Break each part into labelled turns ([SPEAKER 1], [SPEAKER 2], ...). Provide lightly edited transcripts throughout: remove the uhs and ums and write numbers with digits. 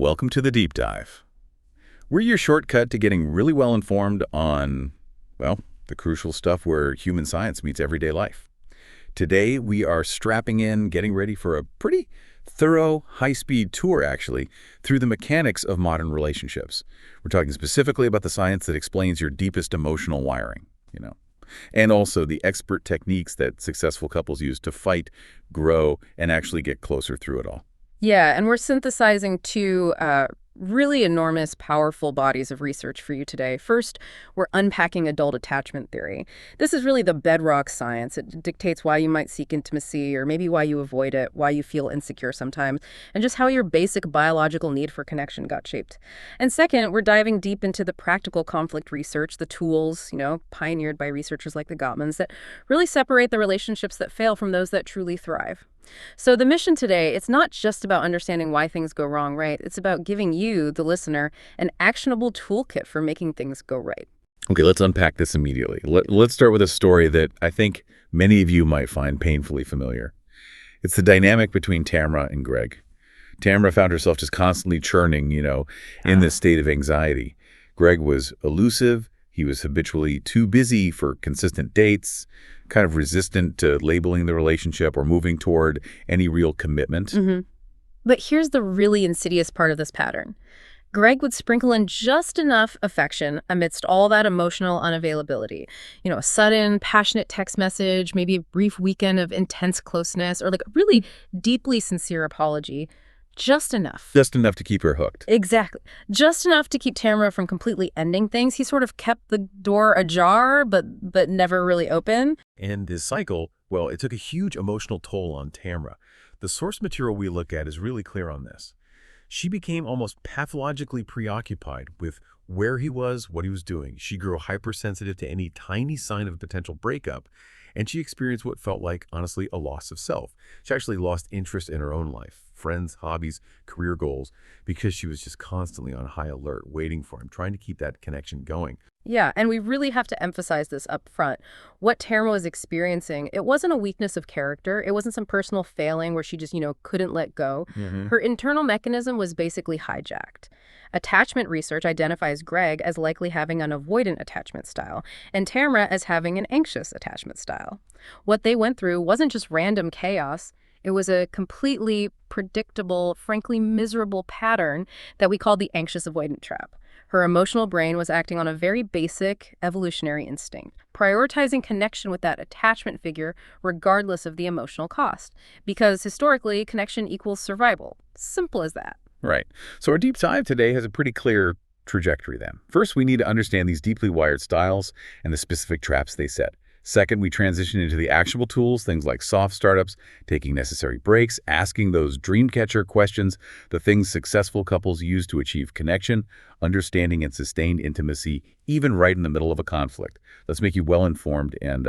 [SPEAKER 1] Welcome to the Deep Dive. We're your shortcut to getting really well informed on, well, the crucial stuff where human science meets everyday life. Today, we are strapping in, getting ready for a pretty thorough, high-speed tour, actually, through the mechanics of modern relationships. We're talking specifically about the science that explains your deepest emotional wiring, and also the expert techniques that successful couples use to fight, grow, and actually get closer through it all.
[SPEAKER 2] Yeah, and we're synthesizing two really enormous, powerful bodies of research for you today. First, we're unpacking adult attachment theory. This is really the bedrock science. It dictates why you might seek intimacy, or maybe why you avoid it, why you feel insecure sometimes, and just how your basic biological need for connection got shaped. And second, we're diving deep into the practical conflict research, the tools, pioneered by researchers like the Gottmans that really separate the relationships that fail from those that truly thrive. So the mission today, it's not just about understanding why things go wrong, right? It's about giving you, the listener, an actionable toolkit for making things go right.
[SPEAKER 1] Okay, let's unpack this immediately. Let's start with a story that I think many of you might find painfully familiar. It's the dynamic between Tamra and Greg. Tamra found herself just constantly churning, in this state of anxiety. Greg was elusive. He was habitually too busy for consistent dates, kind of resistant to labeling the relationship or moving toward any real commitment.
[SPEAKER 2] But here's the really insidious part of this pattern. Greg would sprinkle in just enough affection amidst all that emotional unavailability. A sudden, passionate text message, maybe a brief weekend of intense closeness, or like a really deeply sincere apology. Just enough.
[SPEAKER 1] Just enough to keep her hooked.
[SPEAKER 2] Exactly. Just enough to keep Tamra from completely ending things. He sort of kept the door ajar, but never really open.
[SPEAKER 3] And this cycle, well, it took a huge emotional toll on Tamra. The source material we look at is really clear on this. She became almost pathologically preoccupied with where he was, what he was doing. She grew hypersensitive to any tiny sign of a potential breakup, and she experienced what felt like, honestly, a loss of self. She actually lost interest in her own life, friends, hobbies, career goals, because she was just constantly on high alert, waiting for him, trying to keep that connection going.
[SPEAKER 2] Yeah, and we really have to emphasize this up front. What Tamra was experiencing, it wasn't a weakness of character. It wasn't some personal failing where she just, couldn't let go. Her internal mechanism was basically hijacked. Attachment research identifies Greg as likely having an avoidant attachment style, and Tamra as having an anxious attachment style. What they went through wasn't just random chaos. It was a completely predictable, frankly miserable pattern that we call the anxious avoidant trap. Her emotional brain was acting on a very basic evolutionary instinct, prioritizing connection with that attachment figure regardless of the emotional cost. Because historically, connection equals survival. Simple as that.
[SPEAKER 1] Right. So our deep dive today has a pretty clear trajectory then. First, we need to understand these deeply wired styles and the specific traps they set. Second, we transition into the actionable tools, things like soft startups, taking necessary breaks, asking those dream catcher questions, the things successful couples use to achieve connection, understanding, and sustained intimacy, even right in the middle of a conflict. Let's make you well-informed and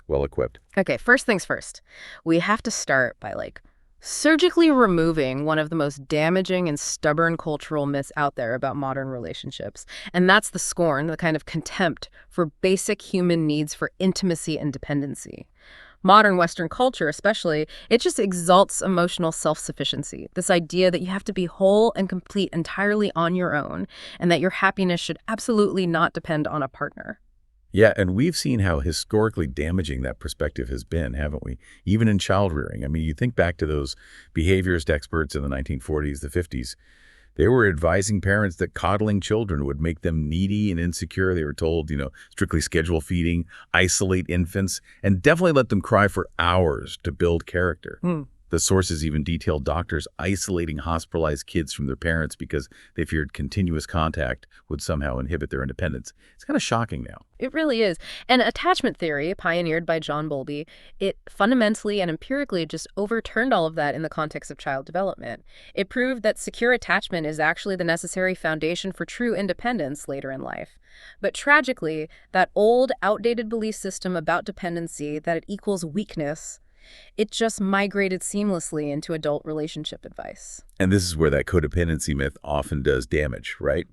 [SPEAKER 1] well-equipped.
[SPEAKER 2] Okay, first things first. We have to start by surgically removing one of the most damaging and stubborn cultural myths out there about modern relationships. And that's the scorn, the kind of contempt for basic human needs for intimacy and dependency. Modern Western culture especially, it just exalts emotional self-sufficiency, this idea that you have to be whole and complete entirely on your own, and that your happiness should absolutely not depend on a partner.
[SPEAKER 1] Yeah, and we've seen how historically damaging that perspective has been, haven't we? Even in child rearing. I mean, you think back to those behaviorist experts in the 1940s, the 50s. They were advising parents that coddling children would make them needy and insecure. They were told, strictly schedule feeding, isolate infants, and definitely let them cry for hours to build character. The sources even detailed doctors isolating hospitalized kids from their parents because they feared continuous contact would somehow inhibit their independence. It's kind of shocking now.
[SPEAKER 2] It really is. And attachment theory, pioneered by John Bowlby, it fundamentally and empirically just overturned all of that in the context of child development. It proved that secure attachment is actually the necessary foundation for true independence later in life. But tragically, that old, outdated belief system about dependency, that it equals weakness, it just migrated seamlessly into adult relationship advice.
[SPEAKER 1] And this is where that codependency myth often does damage, right?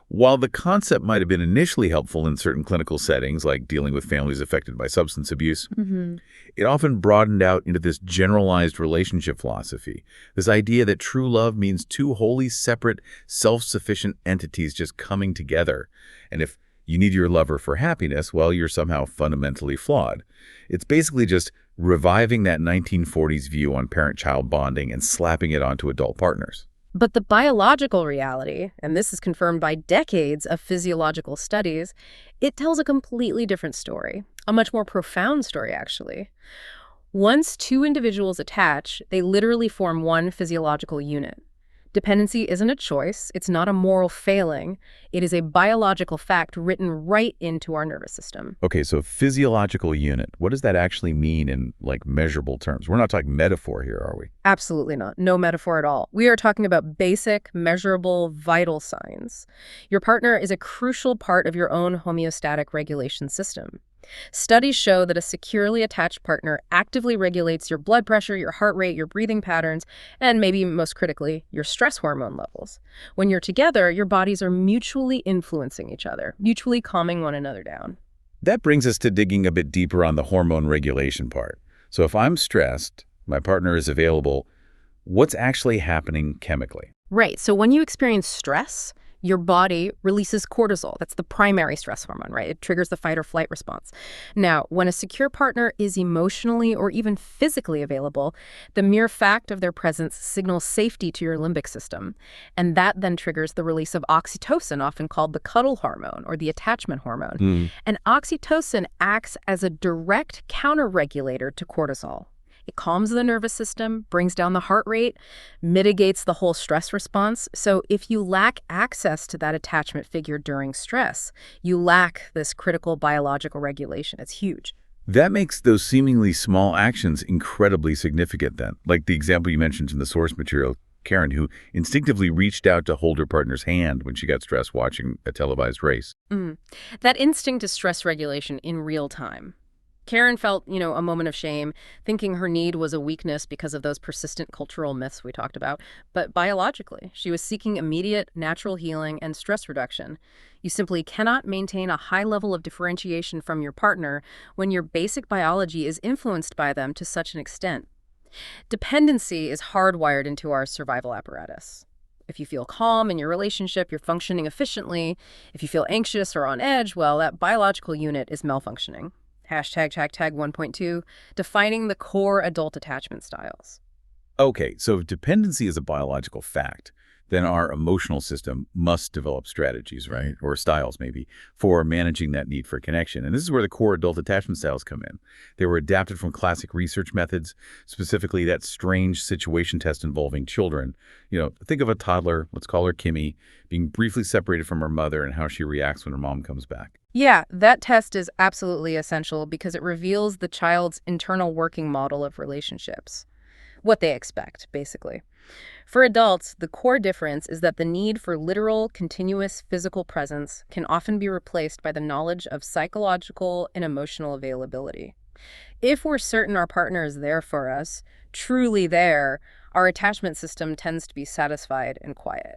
[SPEAKER 1] While the concept might have been initially helpful in certain clinical settings, like dealing with families affected by substance abuse, it often broadened out into this generalized relationship philosophy, this idea that true love means two wholly separate, self-sufficient entities just coming together. And if you need your lover for happiness, well, you're somehow fundamentally flawed. It's basically just reviving that 1940s view on parent-child bonding and slapping it onto adult partners.
[SPEAKER 2] But the biological reality, and this is confirmed by decades of physiological studies, it tells a completely different story. A much more profound story, actually. Once two individuals attach, they literally form one physiological unit. Dependency isn't a choice. It's not a moral failing. It is a biological fact written right into our nervous system.
[SPEAKER 1] Okay, so physiological unit, what does that actually mean in, like, measurable terms? We're not talking metaphor here, are we?
[SPEAKER 2] Absolutely not. No metaphor at all. We are talking about basic, measurable, vital signs. Your partner is a crucial part of your own homeostatic regulation system. Studies show that a securely attached partner actively regulates your blood pressure, your heart rate, your breathing patterns, and maybe most critically, your stress hormone levels. When you're together, your bodies are mutually influencing each other, mutually calming one another down.
[SPEAKER 1] That brings us to digging a bit deeper on the hormone regulation part. So if I'm stressed, my partner is available, what's actually happening chemically?
[SPEAKER 2] Right. So when you experience stress, your body releases cortisol. That's the primary stress hormone, right? It triggers the fight or flight response. Now, when a secure partner is emotionally or even physically available, the mere fact of their presence signals safety to your limbic system. And that then triggers the release of oxytocin, often called the cuddle hormone or the attachment hormone. And oxytocin acts as a direct counter-regulator to cortisol. It calms the nervous system, brings down the heart rate, mitigates the whole stress response. So if you lack access to that attachment figure during stress, you lack this critical biological regulation. It's huge.
[SPEAKER 1] That makes those seemingly small actions incredibly significant then, like the example you mentioned in the source material, Karen, who instinctively reached out to hold her partner's hand when she got stressed watching a televised race.
[SPEAKER 2] That instinct is stress regulation in real time. Karen felt, a moment of shame, thinking her need was a weakness because of those persistent cultural myths we talked about. But biologically, she was seeking immediate natural healing and stress reduction. You simply cannot maintain a high level of differentiation from your partner when your basic biology is influenced by them to such an extent. Dependency is hardwired into our survival apparatus. If you feel calm in your relationship, you're functioning efficiently. If you feel anxious or on edge, well, that biological unit is malfunctioning. Hashtag 1.2, defining the core adult attachment styles.
[SPEAKER 1] Okay, so if dependency is a biological fact, then our emotional system must develop strategies, right? Or styles, maybe, for managing that need for connection. And this is where the core adult attachment styles come in. They were adapted from classic research methods, specifically that strange situation test involving children. Think of a toddler, let's call her Kimmy, being briefly separated from her mother and how she reacts when her mom comes back.
[SPEAKER 2] Yeah, that test is absolutely essential because it reveals the child's internal working model of relationships. What they expect, basically. For adults, the core difference is that the need for literal, continuous physical presence can often be replaced by the knowledge of psychological and emotional availability. If we're certain our partner is there for us, truly there, our attachment system tends to be satisfied and quiet.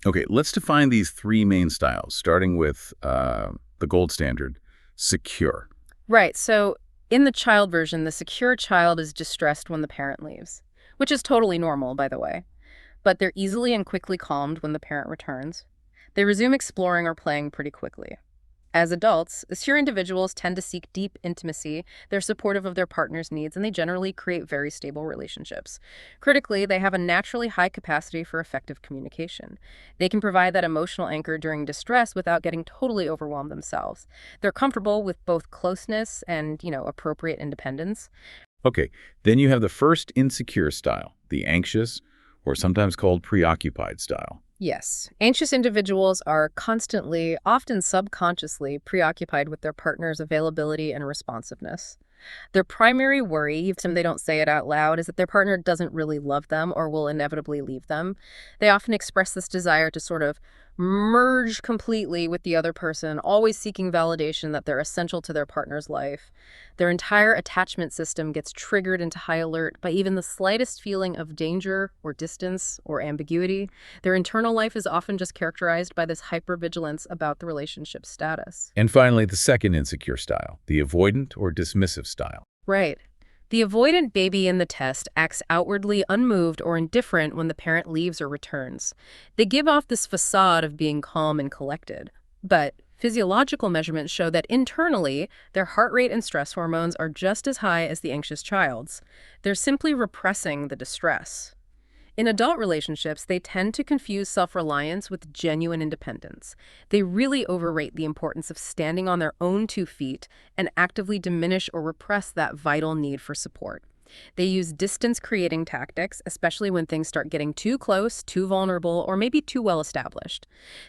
[SPEAKER 1] Okay, let's define these three main styles, starting with the gold standard, secure.
[SPEAKER 2] Right, so in the child version, the secure child is distressed when the parent leaves, which is totally normal, by the way. But they're easily and quickly calmed when the parent returns. They resume exploring or playing pretty quickly. As adults, secure individuals tend to seek deep intimacy, they're supportive of their partner's needs, and they generally create very stable relationships. Critically, they have a naturally high capacity for effective communication. They can provide that emotional anchor during distress without getting totally overwhelmed themselves. They're comfortable with both closeness and, appropriate independence.
[SPEAKER 1] Okay, then you have the first insecure style, the anxious, or sometimes called preoccupied style.
[SPEAKER 2] Yes. Anxious individuals are constantly, often subconsciously, preoccupied with their partner's availability and responsiveness. Their primary worry, even if they don't say it out loud, is that their partner doesn't really love them or will inevitably leave them. They often express this desire to sort of merge completely with the other person, always seeking validation that they're essential to their partner's life. Their entire attachment system gets triggered into high alert by even the slightest feeling of danger or distance or ambiguity. Their internal life is often just characterized by this hypervigilance about the relationship status.
[SPEAKER 1] And finally, the second insecure style, the avoidant or dismissive style.
[SPEAKER 2] Right. The avoidant baby in the test acts outwardly unmoved or indifferent when the parent leaves or returns. They give off this facade of being calm and collected. But physiological measurements show that internally, their heart rate and stress hormones are just as high as the anxious child's. They're simply repressing the distress. In adult relationships, they tend to confuse self-reliance with genuine independence. They really overrate the importance of standing on their own 2 feet and actively diminish or repress that vital need for support. They use distance-creating tactics, especially when things start getting too close, too vulnerable, or maybe too well-established.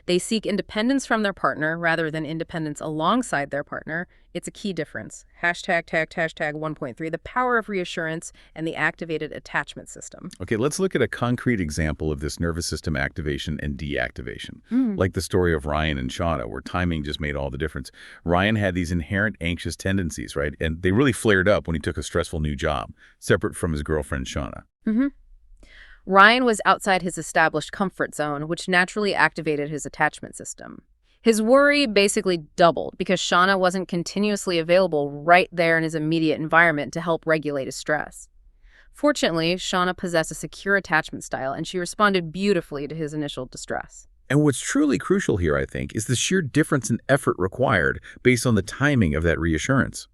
[SPEAKER 2] They seek independence from their partner rather than independence alongside their partner. It's a key difference. Hashtag 1.3, the power of reassurance and the activated attachment system.
[SPEAKER 1] Okay, let's look at a concrete example of this nervous system activation and deactivation. Like the story of Ryan and Shauna, where timing just made all the difference. Ryan had these inherent anxious tendencies, right? And they really flared up when he took a stressful new job, separate from his girlfriend, Shauna.
[SPEAKER 2] Ryan was outside his established comfort zone, which naturally activated his attachment system. His worry basically doubled because Shauna wasn't continuously available right there in his immediate environment to help regulate his stress. Fortunately, Shauna possessed a secure attachment style, and she responded beautifully to his initial distress.
[SPEAKER 1] And what's truly crucial here, I think, is the sheer difference in effort required based on the timing of that reassurance.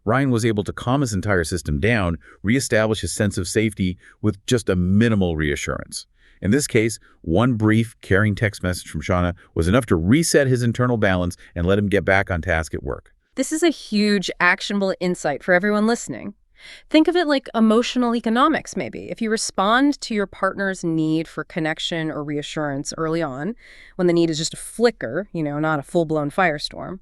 [SPEAKER 1] Ryan was able to calm his entire system down, reestablish his sense of safety with just a minimal reassurance. In this case, one brief, caring text message from Shauna was enough to reset his internal balance and let him get back on task at work.
[SPEAKER 2] This is a huge, actionable insight for everyone listening. Think of it like emotional economics, maybe. If you respond to your partner's need for connection or reassurance early on, when the need is just a flicker, not a full-blown firestorm,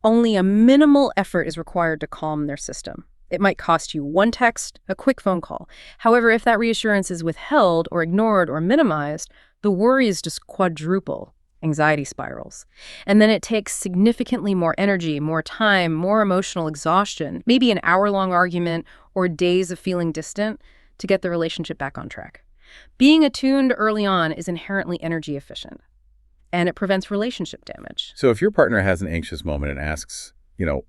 [SPEAKER 2] only a minimal effort is required to calm their system. It might cost you one text, a quick phone call. However, if that reassurance is withheld or ignored or minimized, the worries just quadruple, anxiety spirals. And then it takes significantly more energy, more time, more emotional exhaustion, maybe an hour-long argument or days of feeling distant to get the relationship back on track. Being attuned early on is inherently energy efficient, and it prevents relationship damage.
[SPEAKER 1] So if your partner has an anxious moment and asks,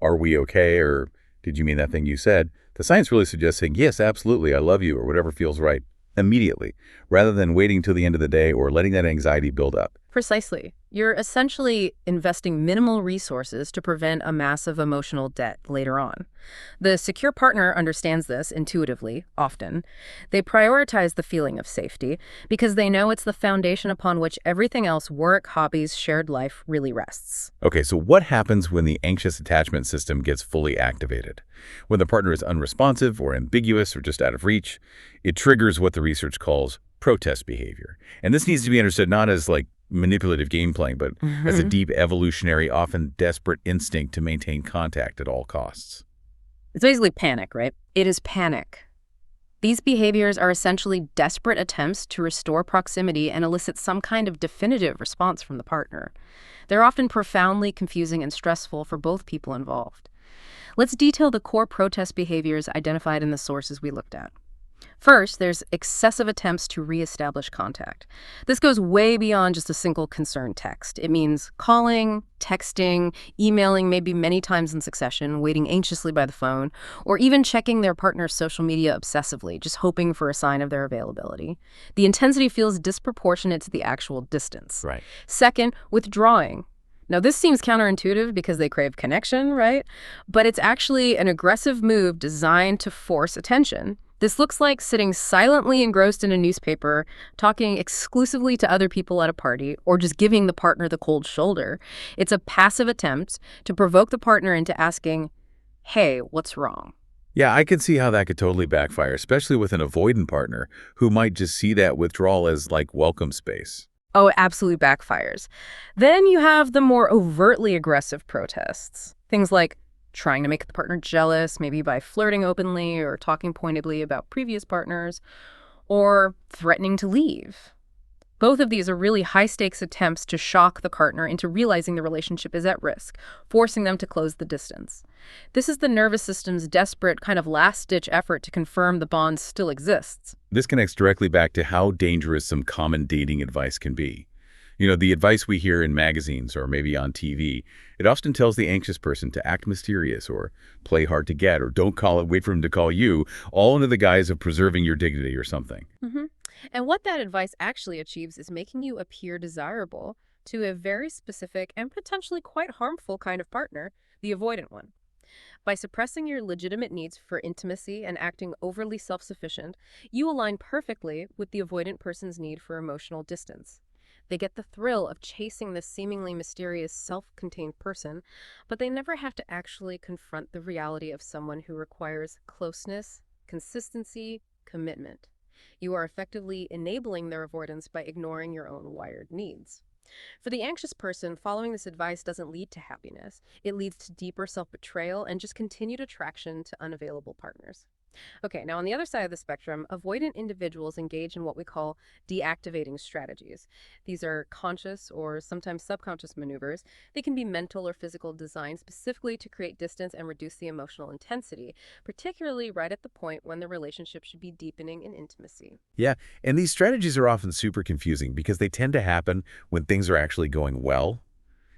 [SPEAKER 1] are we okay, or did you mean that thing you said? The science really suggests saying, yes, absolutely, I love you, or whatever feels right, immediately, rather than waiting till the end of the day or letting that anxiety build up.
[SPEAKER 2] Precisely. You're essentially investing minimal resources to prevent a massive emotional debt later on. The secure partner understands this intuitively, often. They prioritize the feeling of safety because they know it's the foundation upon which everything else, work, hobbies, shared life, really rests.
[SPEAKER 1] Okay, so what happens when the anxious attachment system gets fully activated? When the partner is unresponsive or ambiguous or just out of reach, it triggers what the research calls protest behavior. And this needs to be understood not as like manipulative game playing, but as a deep evolutionary, often desperate instinct to maintain contact at all costs.
[SPEAKER 2] It's basically panic, right? It is panic. These behaviors are essentially desperate attempts to restore proximity and elicit some kind of definitive response from the partner. They're often profoundly confusing and stressful for both people involved. Let's detail the core protest behaviors identified in the sources we looked at. First, there's excessive attempts to reestablish contact. This goes way beyond just a single concerned text. It means calling, texting, emailing maybe many times in succession, waiting anxiously by the phone, or even checking their partner's social media obsessively, just hoping for a sign of their availability. The intensity feels disproportionate to the actual distance.
[SPEAKER 1] Right.
[SPEAKER 2] Second, withdrawing. Now, this seems counterintuitive because they crave connection, right? But it's actually an aggressive move designed to force attention. This looks like sitting silently engrossed in a newspaper, talking exclusively to other people at a party, or just giving the partner the cold shoulder. It's a passive attempt to provoke the partner into asking, hey, what's wrong?
[SPEAKER 1] Yeah, I could see how that could totally backfire, especially with an avoidant partner who might just see that withdrawal as like welcome space.
[SPEAKER 2] Oh, it absolutely backfires. Then you have the more overtly aggressive protests. Things like trying to make the partner jealous, maybe by flirting openly or talking pointedly about previous partners, or threatening to leave. Both of these are really high-stakes attempts to shock the partner into realizing the relationship is at risk, forcing them to close the distance. This is the nervous system's desperate kind of last-ditch effort to confirm the bond still exists.
[SPEAKER 1] This connects directly back to how dangerous some common dating advice can be. The advice we hear in magazines or maybe on TV, it often tells the anxious person to act mysterious or play hard to get or don't call it, wait for him to call you, all under the guise of preserving your dignity or something.
[SPEAKER 2] And what that advice actually achieves is making you appear desirable to a very specific and potentially quite harmful kind of partner, the avoidant one. By suppressing your legitimate needs for intimacy and acting overly self-sufficient, you align perfectly with the avoidant person's need for emotional distance. They get the thrill of chasing this seemingly mysterious, self-contained person, but they never have to actually confront the reality of someone who requires closeness, consistency, commitment. You are effectively enabling their avoidance by ignoring your own wired needs. For the anxious person, following this advice doesn't lead to happiness. It leads to deeper self-betrayal and just continued attraction to unavailable partners. Okay, now on the other side of the spectrum, avoidant individuals engage in what we call deactivating strategies. These are conscious or sometimes subconscious maneuvers. They can be mental or physical designed specifically to create distance and reduce the emotional intensity, particularly right at the point when the relationship should be deepening in intimacy.
[SPEAKER 1] Yeah, and these strategies are often super confusing because they tend to happen when things are actually going well.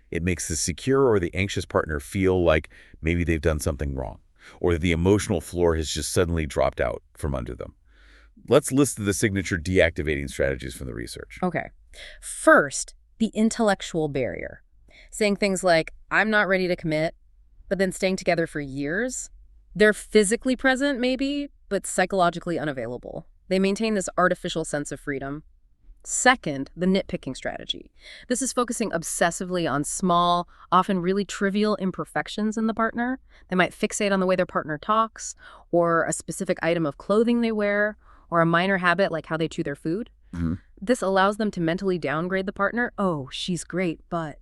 [SPEAKER 1] It makes the secure or the anxious partner feel like maybe they've done something wrong, or the emotional floor has just suddenly dropped out from under them. Let's list the signature deactivating strategies from the research.
[SPEAKER 2] Okay. First, the intellectual barrier. Saying things like, I'm not ready to commit, but then staying together for years. They're physically present, maybe, but psychologically unavailable. They maintain this artificial sense of freedom. Second, the nitpicking strategy. This is focusing obsessively on small, often really trivial imperfections in the partner. They might fixate on the way their partner talks, or a specific item of clothing they wear, or a minor habit like how they chew their food. This allows them to mentally downgrade the partner. Oh, she's great, but...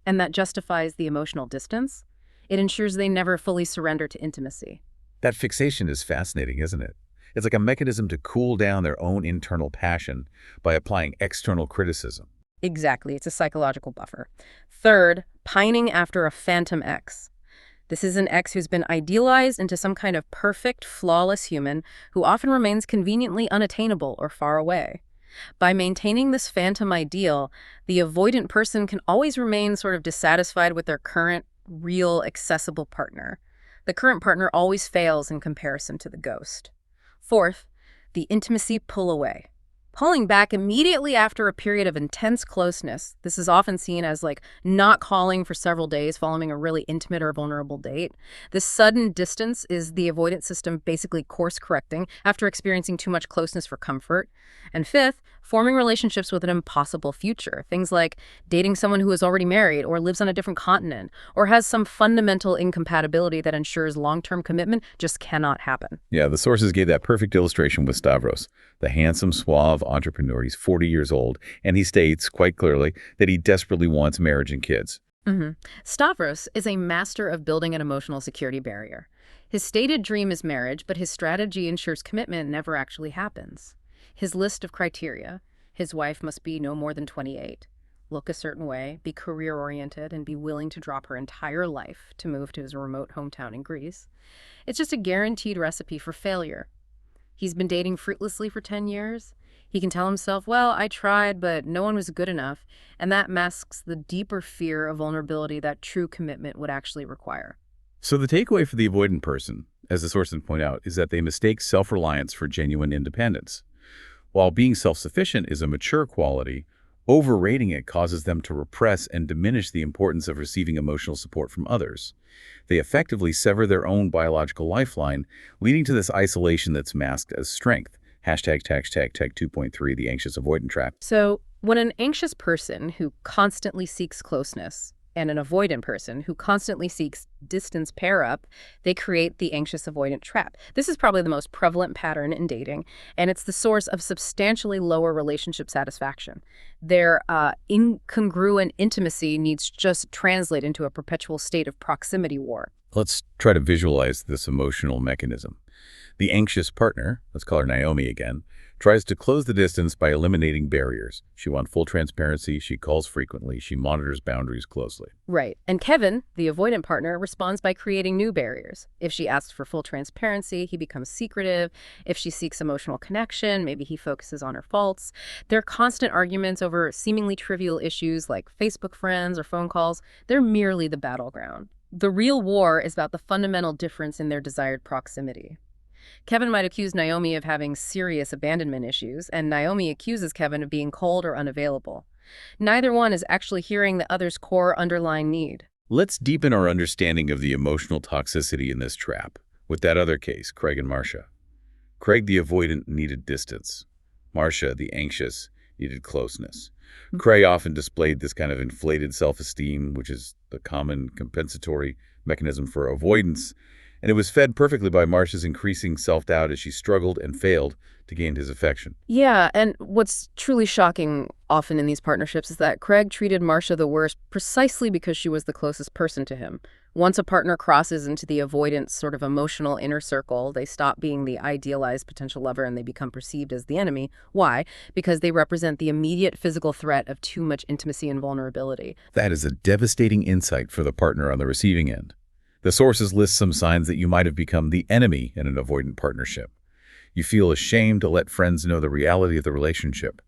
[SPEAKER 2] And that justifies the emotional distance. It ensures they never fully surrender to intimacy.
[SPEAKER 1] That fixation is fascinating, isn't it? It's like a mechanism to cool down their own internal passion by applying external criticism.
[SPEAKER 2] Exactly. It's a psychological buffer. Third, pining after a phantom ex. This is an ex who's been idealized into some kind of perfect, flawless human who often remains conveniently unattainable or far away. By maintaining this phantom ideal, the avoidant person can always remain sort of dissatisfied with their current, real, accessible partner. The current partner always fails in comparison to the ghost. Fourth, the intimacy pull away. Pulling back immediately after a period of intense closeness. This is often seen as like not calling for several days following a really intimate or vulnerable date. This sudden distance is the avoidance system basically course correcting after experiencing too much closeness for comfort. And fifth, forming relationships with an impossible future. Things like dating someone who is already married or lives on a different continent or has some fundamental incompatibility that ensures long-term commitment just cannot happen.
[SPEAKER 1] Yeah, the sources gave that perfect illustration with Stavros, the handsome, suave entrepreneur. He's 40 years old, and he states quite clearly that he desperately wants marriage and kids.
[SPEAKER 2] Stavros is a master of building an emotional security barrier. His stated dream is marriage, but his strategy ensures commitment never actually happens. His list of criteria: his wife must be no more than 28, look a certain way, be career-oriented, and be willing to drop her entire life to move to his remote hometown in Greece. It's just a guaranteed recipe for failure. He's been dating fruitlessly for 10 years. He can tell himself, well, I tried, but no one was good enough, and that masks the deeper fear of vulnerability that true commitment would actually require.
[SPEAKER 1] So the takeaway for the avoidant person, as the sources point out, is that they mistake self-reliance for genuine independence. While being self-sufficient is a mature quality, overrating it causes them to repress and diminish the importance of receiving emotional support from others. They effectively sever their own biological lifeline, leading to this isolation that's masked as strength. Hashtag 2.3, the anxious avoidant trap.
[SPEAKER 2] So when an anxious person who constantly seeks closeness and an avoidant person who constantly seeks distance pair up, they create the anxious avoidant trap. This is probably the most prevalent pattern in dating, and it's the source of substantially lower relationship satisfaction. Their incongruent intimacy needs to just translate into a perpetual state of proximity war.
[SPEAKER 1] Let's try to visualize this emotional mechanism. The anxious partner, let's call her Naomi again, tries to close the distance by eliminating barriers. She wants full transparency, she calls frequently, she monitors boundaries closely.
[SPEAKER 2] Right. And Kevin, the avoidant partner, responds by creating new barriers. If she asks for full transparency, he becomes secretive. If she seeks emotional connection, maybe he focuses on her faults. Their constant arguments over seemingly trivial issues like Facebook friends or phone calls, they're merely the battleground. The real war is about the fundamental difference in their desired proximity. Kevin might accuse Naomi of having serious abandonment issues, and Naomi accuses Kevin of being cold or unavailable. Neither one is actually hearing the other's core underlying need.
[SPEAKER 1] Let's deepen our understanding of the emotional toxicity in this trap. With that other case, Craig and Marcia. Craig, the avoidant, needed distance. Marcia, the anxious, needed closeness. Craig often displayed this kind of inflated self-esteem, which is the common compensatory mechanism for avoidance, and it was fed perfectly by Marcia's increasing self-doubt as she struggled and failed to gain his affection.
[SPEAKER 2] Yeah, and what's truly shocking often in these partnerships is that Craig treated Marcia the worst precisely because she was the closest person to him. Once a partner crosses into the avoidant sort of emotional inner circle, they stop being the idealized potential lover and they become perceived as the enemy. Why? Because they represent the immediate physical threat of too much intimacy and vulnerability.
[SPEAKER 1] That is a devastating insight for the partner on the receiving end. The sources list some signs that you might have become the enemy in an avoidant partnership. You feel ashamed to let friends know the reality of the relationship.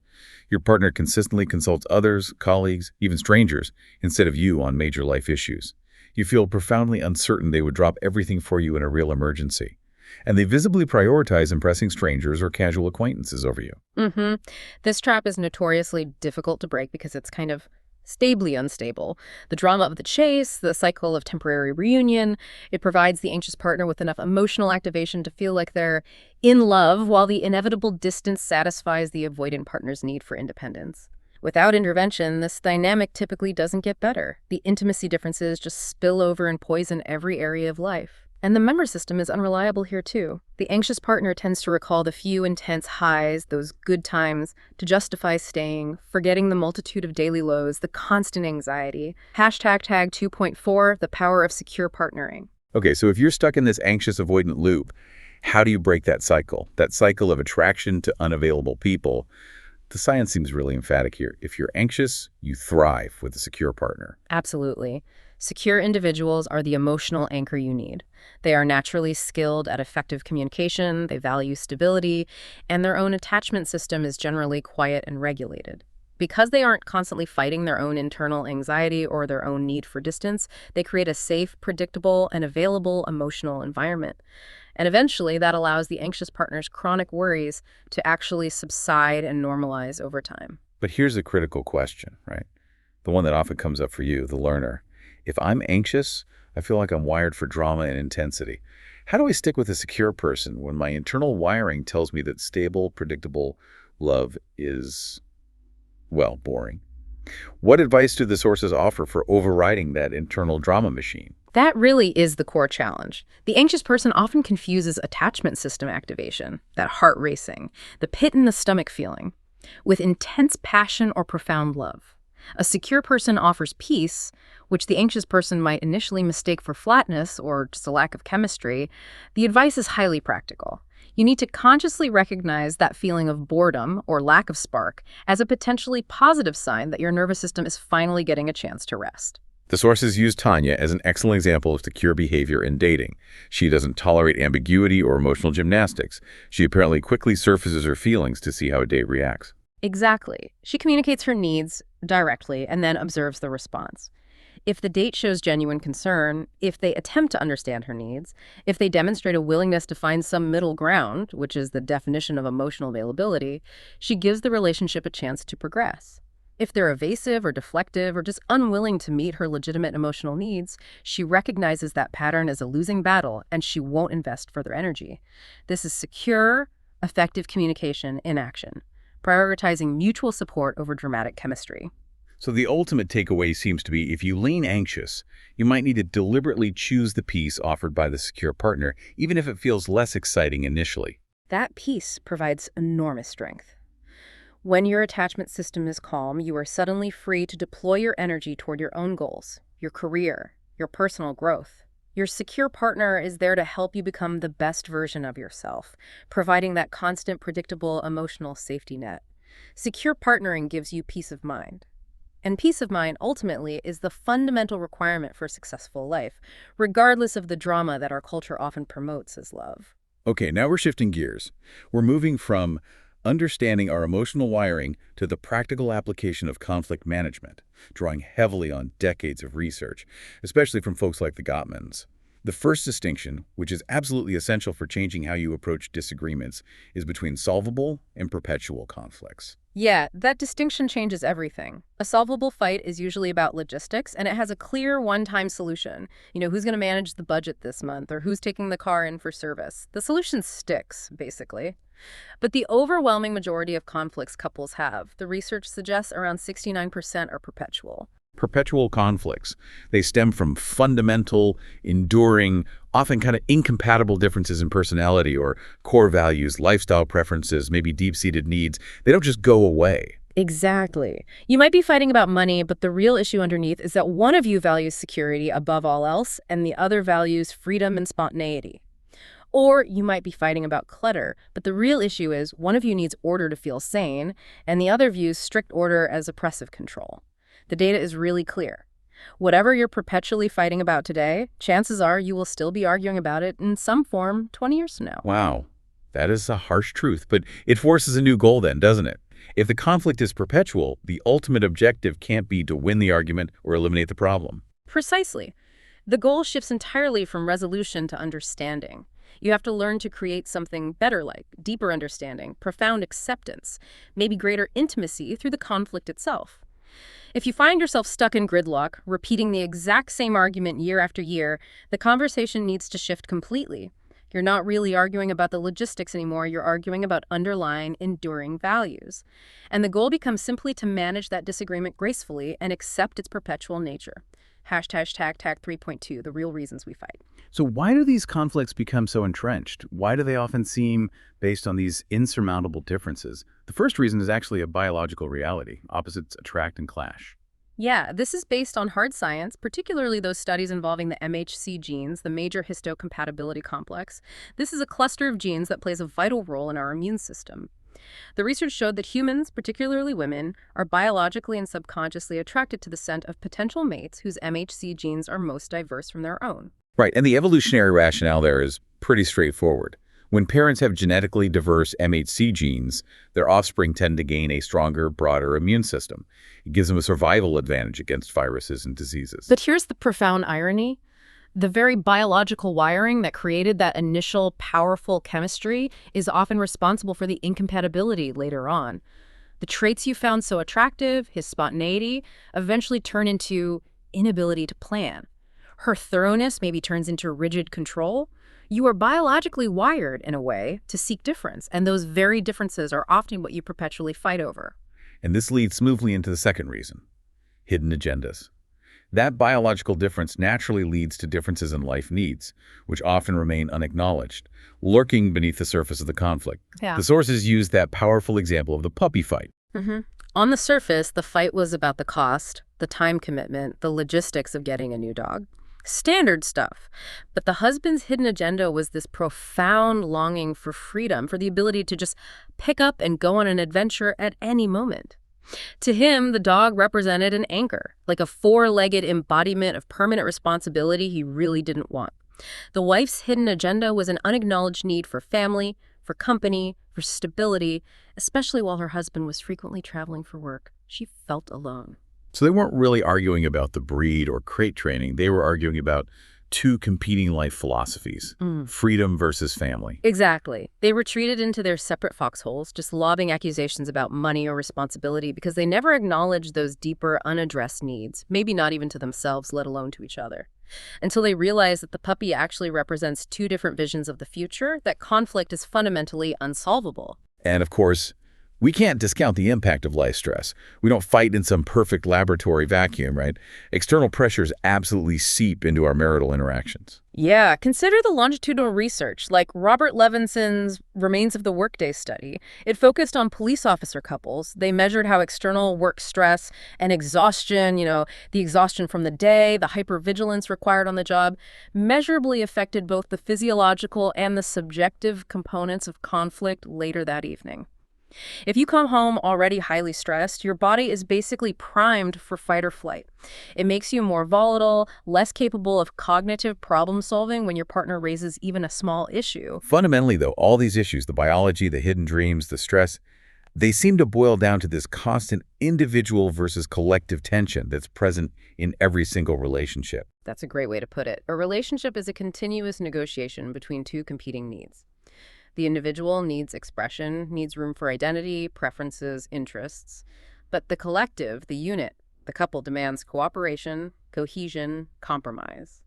[SPEAKER 1] Your partner consistently consults others, colleagues, even strangers, instead of you on major life issues. You feel profoundly uncertain they would drop everything for you in a real emergency. And they visibly prioritize impressing strangers or casual acquaintances over you.
[SPEAKER 2] This trap is notoriously difficult to break because it's kind of stably unstable. The drama of the chase, the cycle of temporary reunion, it provides the anxious partner with enough emotional activation to feel like they're in love, while the inevitable distance satisfies the avoidant partner's need for independence. Without intervention, this dynamic typically doesn't get better. The intimacy differences just spill over and poison every area of life. And the memory system is unreliable here too. The anxious partner tends to recall the few intense highs, those good times, to justify staying, forgetting the multitude of daily lows, the constant anxiety. Hashtag tag 2.4, the power of secure partnering.
[SPEAKER 1] Okay, so if you're stuck in this anxious avoidant loop, how do you break that cycle? That cycle of attraction to unavailable people. The science seems really emphatic here. If you're anxious, you thrive with a secure partner.
[SPEAKER 2] Absolutely. Secure individuals are the emotional anchor you need. They are naturally skilled at effective communication, they value stability, and their own attachment system is generally quiet and regulated. Because they aren't constantly fighting their own internal anxiety or their own need for distance, they create a safe, predictable, and available emotional environment. And eventually, that allows the anxious partner's chronic worries to actually subside and normalize over time.
[SPEAKER 1] But here's a critical question, right? The one that often comes up for you, the learner. If I'm anxious, I feel like I'm wired for drama and intensity. How do I stick with a secure person when my internal wiring tells me that stable, predictable love is, well, boring? What advice do the sources offer for overriding that internal drama machine?
[SPEAKER 2] That really is the core challenge. The anxious person often confuses attachment system activation, that heart racing, the pit in the stomach feeling, with intense passion or profound love. A secure person offers peace, which the anxious person might initially mistake for flatness or just a lack of chemistry. The advice is highly practical. You need to consciously recognize that feeling of boredom or lack of spark as a potentially positive sign that your nervous system is finally getting a chance to rest.
[SPEAKER 1] The sources use Tanya as an excellent example of secure behavior in dating. She doesn't tolerate ambiguity or emotional gymnastics. She apparently quickly surfaces her feelings to see how a date reacts.
[SPEAKER 2] Exactly. She communicates her needs directly and then observes the response. If the date shows genuine concern, if they attempt to understand her needs, if they demonstrate a willingness to find some middle ground, which is the definition of emotional availability, she gives the relationship a chance to progress. If they're evasive or deflective or just unwilling to meet her legitimate emotional needs, she recognizes that pattern as a losing battle and she won't invest further energy. This is secure, effective communication in action, prioritizing mutual support over dramatic chemistry.
[SPEAKER 1] So the ultimate takeaway seems to be if you lean anxious, you might need to deliberately choose the peace offered by the secure partner, even if it feels less exciting initially.
[SPEAKER 2] That peace provides enormous strength. When your attachment system is calm, you are suddenly free to deploy your energy toward your own goals, your career, your personal growth. Your secure partner is there to help you become the best version of yourself, providing that constant, predictable emotional safety net. Secure partnering gives you peace of mind. And peace of mind, ultimately, is the fundamental requirement for a successful life, regardless of the drama that our culture often promotes as love.
[SPEAKER 1] Okay, now we're shifting gears. We're moving from understanding our emotional wiring to the practical application of conflict management, drawing heavily on decades of research, especially from folks like the Gottmans. The first distinction, which is absolutely essential for changing how you approach disagreements, is between solvable and perpetual conflicts.
[SPEAKER 2] Yeah, that distinction changes everything. A solvable fight is usually about logistics, and it has a clear one-time solution. Who's going to manage the budget this month, or who's taking the car in for service. The solution sticks, basically. But the overwhelming majority of conflicts couples have, the research suggests around 69% are perpetual.
[SPEAKER 1] Perpetual conflicts. They stem from fundamental, enduring, often kind of incompatible differences in personality or core values, lifestyle preferences, maybe deep-seated needs. They don't just go away.
[SPEAKER 2] Exactly. You might be fighting about money, but the real issue underneath is that one of you values security above all else, and the other values freedom and spontaneity. Or you might be fighting about clutter, but the real issue is one of you needs order to feel sane, and the other views strict order as oppressive control. The data is really clear. Whatever you're perpetually fighting about today, chances are you will still be arguing about it in some form 20 years from now.
[SPEAKER 1] Wow, that is a harsh truth, but it forces a new goal then, doesn't it? If the conflict is perpetual, the ultimate objective can't be to win the argument or eliminate the problem.
[SPEAKER 2] Precisely. The goal shifts entirely from resolution to understanding. You have to learn to create something better, like deeper understanding, profound acceptance, maybe greater intimacy through the conflict itself. If you find yourself stuck in gridlock, repeating the exact same argument year after year, the conversation needs to shift completely. You're not really arguing about the logistics anymore, you're arguing about underlying, enduring values. And the goal becomes simply to manage that disagreement gracefully and accept its perpetual nature. #TAG 3.2, the real reasons we fight.
[SPEAKER 1] So why do these conflicts become so entrenched? Why do they often seem based on these insurmountable differences? The first reason is actually a biological reality. Opposites attract and clash.
[SPEAKER 2] Yeah, this is based on hard science, particularly those studies involving the MHC genes, the major histocompatibility complex. This is a cluster of genes that plays a vital role in our immune system. The research showed that humans, particularly women, are biologically and subconsciously attracted to the scent of potential mates whose MHC genes are most diverse from their own.
[SPEAKER 1] Right, and the evolutionary rationale there is pretty straightforward. When parents have genetically diverse MHC genes, their offspring tend to gain a stronger, broader immune system. It gives them a survival advantage against viruses and diseases.
[SPEAKER 2] But here's the profound irony. The very biological wiring that created that initial powerful chemistry is often responsible for the incompatibility later on. The traits you found so attractive, his spontaneity, eventually turn into inability to plan. Her thoroughness maybe turns into rigid control. You are biologically wired, in a way, to seek difference, and those very differences are often what you perpetually fight over.
[SPEAKER 1] And this leads smoothly into the second reason: hidden agendas. That biological difference naturally leads to differences in life needs, which often remain unacknowledged, lurking beneath the surface of the conflict.
[SPEAKER 2] Yeah.
[SPEAKER 1] The sources use that powerful example of the puppy fight.
[SPEAKER 2] On the surface, the fight was about the cost, the time commitment, the logistics of getting a new dog. Standard stuff. But the husband's hidden agenda was this profound longing for freedom, for the ability to just pick up and go on an adventure at any moment. To him, the dog represented an anchor, like a four-legged embodiment of permanent responsibility he really didn't want. The wife's hidden agenda was an unacknowledged need for family, for company, for stability, especially while her husband was frequently traveling for work. She felt alone.
[SPEAKER 1] So they weren't really arguing about the breed or crate training. They were arguing about two competing life philosophies, freedom versus family.
[SPEAKER 2] Exactly. They retreated into their separate foxholes, just lobbing accusations about money or responsibility because they never acknowledged those deeper, unaddressed needs, maybe not even to themselves, let alone to each other. Until they realized that the puppy actually represents two different visions of the future, that conflict is fundamentally unsolvable.
[SPEAKER 1] And of course, We can't discount the impact of life stress. We don't fight in some perfect laboratory vacuum, right? External pressures absolutely seep into our marital interactions.
[SPEAKER 2] Yeah, consider the longitudinal research, like Robert Levinson's Remains of the Workday study. It focused on police officer couples. They measured how external work stress and exhaustion, the exhaustion from the day, the hypervigilance required on the job, measurably affected both the physiological and the subjective components of conflict later that evening. If you come home already highly stressed, your body is basically primed for fight or flight. It makes you more volatile, less capable of cognitive problem solving when your partner raises even a small issue.
[SPEAKER 1] Fundamentally, though, all these issues, the biology, the hidden dreams, the stress, they seem to boil down to this constant individual versus collective tension that's present in every single relationship.
[SPEAKER 2] That's a great way to put it. A relationship is a continuous negotiation between two competing needs. The individual needs expression, needs room for identity, preferences, interests. But the collective, the unit, the couple demands cooperation, cohesion, compromise.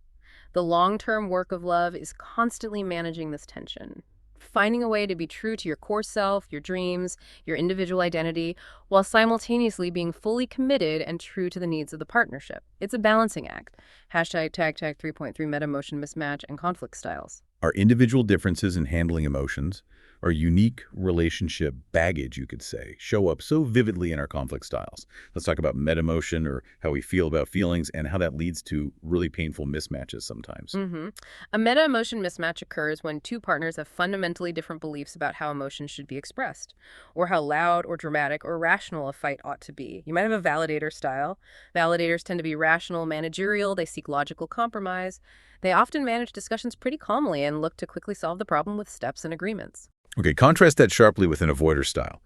[SPEAKER 2] The long-term work of love is constantly managing this tension, finding a way to be true to your core self, your dreams, your individual identity, while simultaneously being fully committed and true to the needs of the partnership. It's a balancing act. Hashtag tag 3.3 meta emotion mismatch and conflict styles.
[SPEAKER 1] Our individual differences in handling emotions, our unique relationship baggage, you could say, show up so vividly in our conflict styles. Let's talk about meta-emotion, or how we feel about feelings, and how that leads to really painful mismatches sometimes.
[SPEAKER 2] A meta-emotion mismatch occurs when two partners have fundamentally different beliefs about how emotions should be expressed, or how loud or dramatic or rational a fight ought to be. You might have a validator style. Validators tend to be rational, managerial. They seek logical compromise. They often manage discussions pretty calmly and look to quickly solve the problem with steps and agreements.
[SPEAKER 1] Okay, contrast that sharply with an avoider style.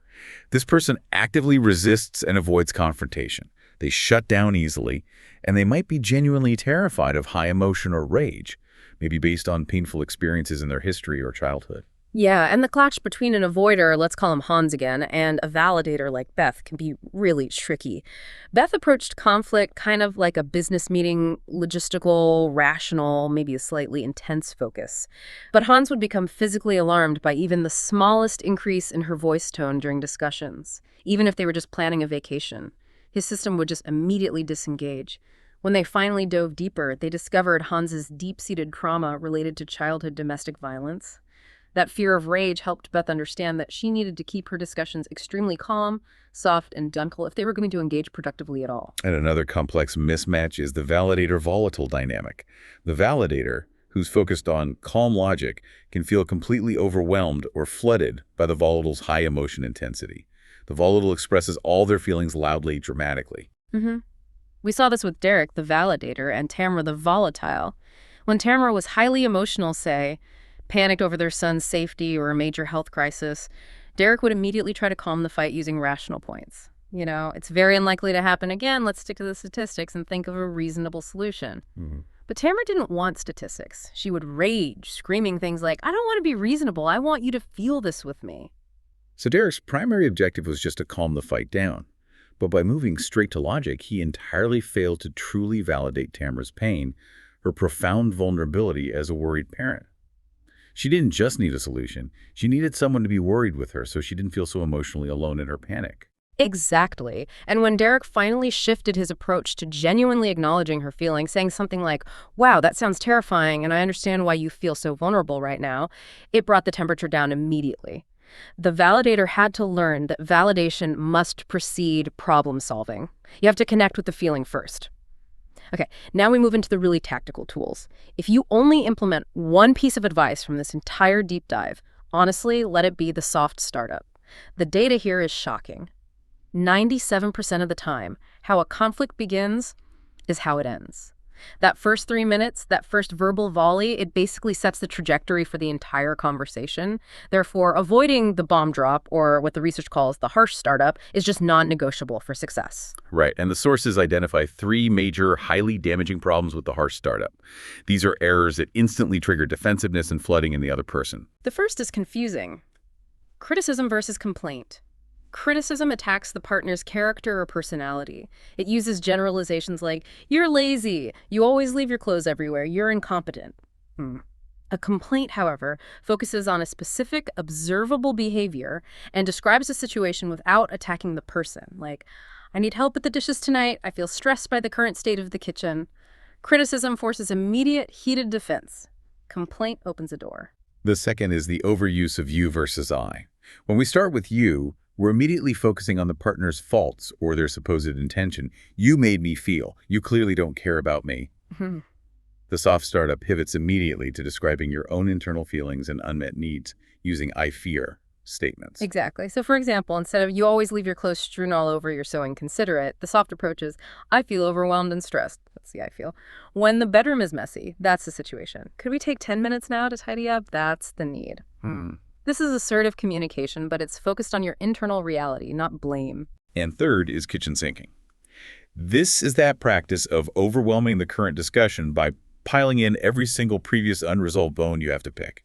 [SPEAKER 1] This person actively resists and avoids confrontation. They shut down easily, and they might be genuinely terrified of high emotion or rage, maybe based on painful experiences in their history or childhood.
[SPEAKER 2] Yeah, and the clash between an avoider, let's call him Hans again, and a validator like Beth can be really tricky. Beth approached conflict kind of like a business meeting, logistical, rational, maybe a slightly intense focus. But Hans would become physically alarmed by even the smallest increase in her voice tone during discussions, even if they were just planning a vacation. His system would just immediately disengage. When they finally dove deeper, they discovered Hans's deep-seated trauma related to childhood domestic violence. That fear of rage helped Beth understand that she needed to keep her discussions extremely calm, soft, and gentle if they were going to engage productively at all.
[SPEAKER 1] And another complex mismatch is the validator-volatile dynamic. The validator, who's focused on calm logic, can feel completely overwhelmed or flooded by the volatile's high emotion intensity. The volatile expresses all their feelings loudly, dramatically.
[SPEAKER 2] We saw this with Derek, the validator, and Tamara, the volatile. When Tamara was highly emotional, say, panicked over their son's safety or a major health crisis, Derek would immediately try to calm the fight using rational points. It's very unlikely to happen again. Let's stick to the statistics and think of a reasonable solution. But Tamara didn't want statistics. She would rage, screaming things like, I don't want to be reasonable. I want you to feel this with me.
[SPEAKER 1] So Derek's primary objective was just to calm the fight down. But by moving straight to logic, he entirely failed to truly validate Tamara's pain, her profound vulnerability as a worried parent. She didn't just need a solution. She needed someone to be worried with her so she didn't feel so emotionally alone in her panic.
[SPEAKER 2] Exactly. And when Derek finally shifted his approach to genuinely acknowledging her feelings, saying something like, wow, that sounds terrifying, and I understand why you feel so vulnerable right now, it brought the temperature down immediately. The validator had to learn that validation must precede problem solving. You have to connect with the feeling first. Okay, now we move into the really tactical tools. If you only implement one piece of advice from this entire deep dive, honestly, let it be the soft startup. The data here is shocking. 97% of the time, how a conflict begins is how it ends. That first 3 minutes, that first verbal volley, it basically sets the trajectory for the entire conversation. Therefore, avoiding the bomb drop, or what the research calls the harsh startup, is just non-negotiable for success.
[SPEAKER 1] Right, and the sources identify 3 major, highly damaging problems with the harsh startup. These are errors that instantly trigger defensiveness and flooding in the other person.
[SPEAKER 2] The first is confusing. Criticism versus complaint. Criticism attacks the partner's character or personality. It uses generalizations like, you're lazy, you always leave your clothes everywhere, you're incompetent. A complaint, however, focuses on a specific observable behavior and describes a situation without attacking the person. Like, I need help with the dishes tonight. I feel stressed by the current state of the kitchen. Criticism forces immediate, heated defense. Complaint opens a door.
[SPEAKER 1] The second is the overuse of you versus I. When we start with you, we're immediately focusing on the partner's faults or their supposed intention. You made me feel. You clearly don't care about me. The soft startup pivots immediately to describing your own internal feelings and unmet needs using I fear statements.
[SPEAKER 2] Exactly. So, for example, instead of you always leave your clothes strewn all over, you're so inconsiderate, the soft approach is I feel overwhelmed and stressed. That's the I feel. When the bedroom is messy, that's the situation. Could we take 10 minutes now to tidy up? That's the need. This is assertive communication, but it's focused on your internal reality, not blame.
[SPEAKER 1] And third is kitchen sinking. This is that practice of overwhelming the current discussion by piling in every single previous unresolved bone you have to pick.